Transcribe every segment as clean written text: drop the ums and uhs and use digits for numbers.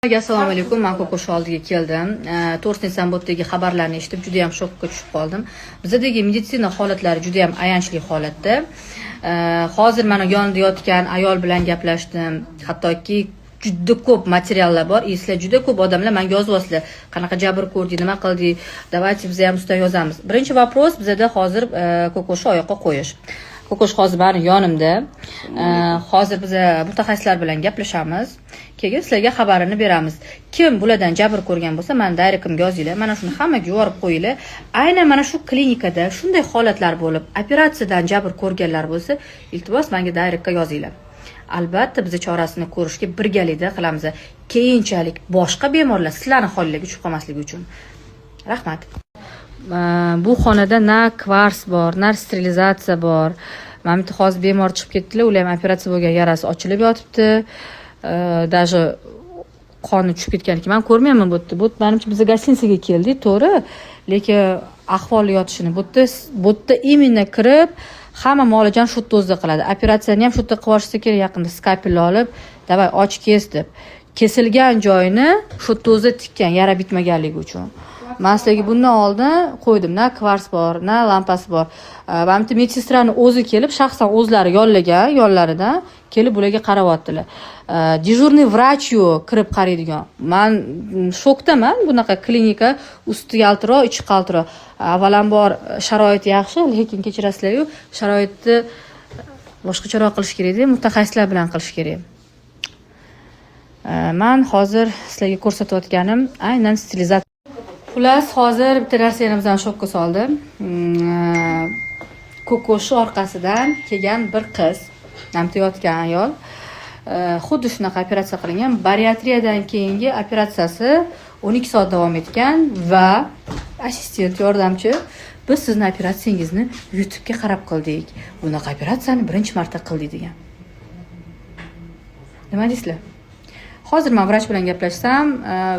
Assalomu alaykum. Men Ko'kosh oldiga keldim. 4-Sambotdagi xabarlarni eshitib juda ham shokka tushib qoldim. Bizdagi meditsina holatlari juda ham ayanchli holatda. Hozir mana yonida yotgan ayol bilan gaplashdim. Hattoki juda ko'p materiallar bor. Sizlar juda ko'p odamlar menga yozyapsizlar. Qanaqa jabr ko'rdik, nima qildik? Давайте biz ham ustiga yozamiz. Birinchi vobros bizda hozir Ko'koshni oyoqqa qo'yish. Ko'kosh hozir meni yonimda. Hozir biz mutaxassislar bilan gaplashamiz. Keyin sizlarga xabarini beramiz. Kim bulardan jabr ko'rgan bo'lsa, meni direktimga yozinglar. Mana shuni hammaga yuborib qo'yinglar. Aynan mana shu klinikada shunday holatlar bo'lib, operatsiyadan jabr ko'rganlar bo'lsa, iltimos menga direktga yozinglar. Albatta biz chorasini ko'rishga birgalikda qilamiz. Keyinchalik boshqa bemorlar sizlarning holingizga tushib qolmasligi uchun. Rahmat. Bu xonada na kvars bor, na sterilizatsiya bor. Mana bitta hozir bemor chiqib ketdilar, ular ham operatsiya bo'lgan yarasi ochilib yotibdi. Даже qoni tushib ketganki men ko'rmayman bu yerda. Bu menimcha biz gostinsiyaga keldik, to'g'ri, lekin ahvoli yotishini bu yerda именно kirib hamma muolajani shu yerda o'zida qiladi. Operatsiyani ham shu yerda qilib olishsa kerak, yaqinda skalpel olib, davay och kes deb. Kesilgan joyini shu yerda o'zida tikkan, yara bitmaganligi uchun. Men sizlarga bundan oldin qo'ydim, na kvars bor, na lampasi bor. Mana bitta medsestrani o'zi kelib, shaxsan o'zlari yollagan, yollaridan kelib bularga qaryaptilar. Dejurniy vrach yo'q, kirib qaraydigan. Men shokdaman, bunaqa klinika usti yaltiroq, ichi qaltiroq. Avvalambor sharoit yaxshi, lekin kechirasizlar-ku, sharoitni boshqacharoq qilish kerak-da, mutaxassislar bilan qilish kerak. Men hozir sizlarga ko'rsatayotganim aynan sterilizatsiya. Xullas, hozir bitta narsani bizdan shokka soldi. Ko'koshni orqasidan kelgan bir qiz, namda yotgan ayol, xuddi shunaqa operatsiya qilingan. Bariatriyadan keyingi operatsiyasi 12 soat davom etgan va assistent yordamchi biz sizning operatsiyangizni YouTube'ga qarab qildik. Bunaqa operatsiyani birinchi marta qildik degan. Nima deysizlar? Hozir men vrach bilan gaplashsam,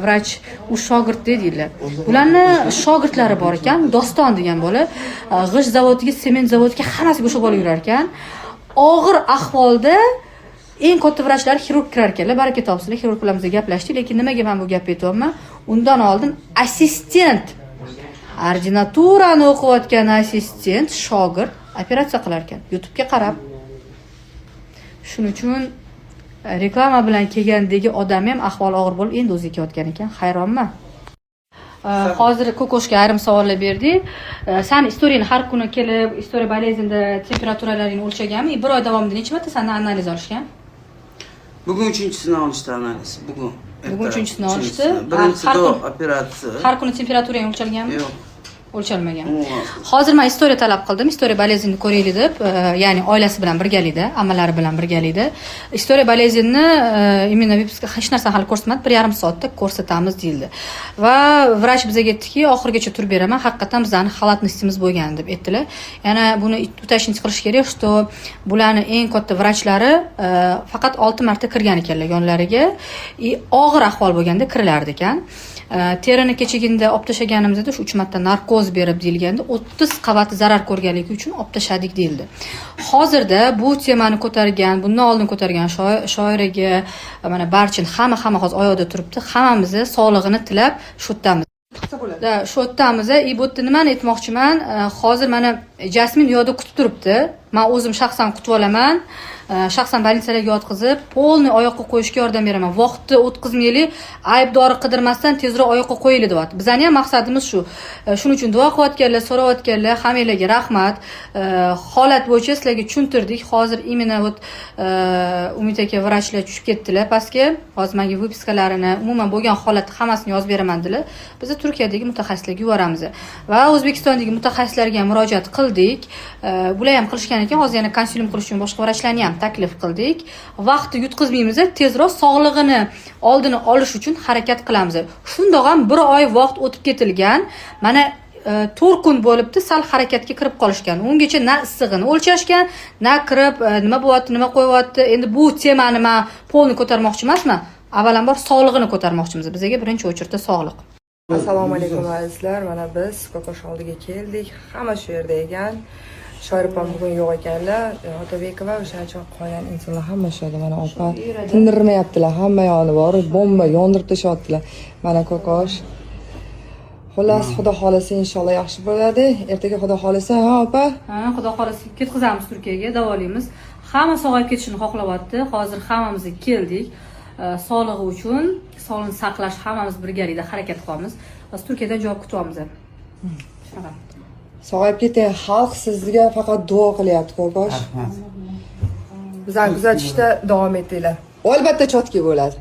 vrach u shogird deydilar. Ularning shogirdlari bor ekan, Doston degan bola, g'isht zavodiga, sement zavodiga hammasiga o'sha bola yurar ekan. Og'ir ahvolda eng katta vrachlar xirurg kirar ekanlar. Baraka topsinlar, xirurg bilan biz gaplashdik, lekin nimaga men bu gapni aytyapman? Undan oldin assistent, ordinaturani o'qiyotgan assistent, shogird operatsiya qilar ekan, YouTube'ga qarab. Shuning uchun reklama bilan kelgandagi odam ham ahvoli og'ir bo'lib, endi o'ziga kelayotgan ekan. Hayronman. Hozir Ko'koshga ayrim savollar berdik. Sen istoriyani har kuni kelib, istoriya boleznida temperaturalaringni o'lchaganmi? Bir oy davomida necha marta sendan analiz olishgan? Bugun 3-sini olishdi analiz. Bugun 3-sini olishdi. Birinchi operatsiya. Har kuni temperaturang o'lchalganmi? Yo'q. O'lchalmagan. Hozir men istoriya talab qildim, istoriya boleznini ko'raylik deb, ya'ni oilasi bilan birgalikda, amalari bilan birgalikda. Istoriya boleznini imенно vipska hech narsa hali ko'rsatmadi, 1,5 soatda ko'rsatamiz deyildi. Va vrach bizga aytdiki, oxirigacha turib beraman, haqiqatan bizning xalatnistimiz bo'lgan deb aytdilar. Yana buni уточнить qilish kerak, что bularning eng katta vrachlari faqat 6 marta kirgan ekanlar yonlariga, og'ir ahvol bo'lganda kirilardi ekan. Terini kechagina olib tashlaganimizda 3 marta narkoz berib deyilganda 30 qavati zarar ko'rganligi uchun olib tashladik deyildi. Hozirda bu temani ko'targan, bundan oldin ko'targan shoiraga, mana Barchin hamma hozir oyoqda turibdi. Hammamizni sog'lig'ini tilab shu yerdamiz. Shu yerdamiz. Bu yerda nimani aytmoqchiman? Hozir mana Jasmin u yoqda kutib turibdi. Men o'zim shaxsan kutib olaman. Shaxsan больницаlarga yotqizib, polniy oyoqqa qo'yishga yordam beraman. Vaqtni o'tkazmaylik, aybdori qidirmasdan tezroq oyoqqa qo'yaylik deyapti. Bizning ham maqsadimiz shu. Shuning uchun duo qilayotganlar, so'rayotganlar, hammanglarga rahmat. Holat bo'yicha sizlarga tushuntirdik. Hozir imенно Umid aka vrachlar tushib ketdilar pastga. Hozir menga vypiskalarini, umuman bo'lgan holatni hammasini yozib beraman dedilar. Biz Turkiyadagi mutaxassislarga yuboramiz. Va O'zbekistondagi mutaxassislarga ham murojaat qildik. Bular ham qilishgan ekan, hozir yana konsulyum qilish uchun boshqa vrachlarni ham taklif qildik. Vaqtni yutqizmaymiz, tezroq sog'lig'ini oldini olish uchun harakat qilamiz. Shundoq ham 1 oy vaqt o'tib ketilgan. Mana 4 kun bo'libdi, sal harakatga kirib qolishgan. Ungacha na issig'ini o'lchashgan, na kirib nima bo'lyapti, nima qo'yyapti. Endi bu temani men polni ko'tarmoqchi emasman. Avvalambor sog'lig'ini ko'tarmoqchimiz. Bizga birinchi o'chirda sog'liq. Assalomu alaykum azizlar. Mana biz Ko'kosh oldiga keldik. Hamma shu yerda ekan. Shoir opam bugun yo'q ekanlar. Otabekova o'shaning uchun qolgan insonlar hamma shu yerda. Mana opa tindirmayaptilar. Hamma yog'ini bor, bomba yondirib tashyaptilar. Mana kokosh. Xullas, xudo xolasa inshaalloh yaxshi bo'ladi. Ertaga xudo xolasa, ha opa? Ha, xudo xolasa ketkazamiz Turkiyaga, davolaymiz. Hamma sog'ayib ketishini xohlayapti. Hozir hammamiz keldik. Sog'lig'i uchun sog'liqni saqlash hammamiz birgalikda harakat qilamiz. Biz Turkiyadan javob kutyapmiz. Shunaqa. Sog'ayib keting. Xalq sizga faqat duo qilyapti, kokosh. Rahmat. Bizani kuzatishda davom etinglar. Albatta chotki bo'ladi.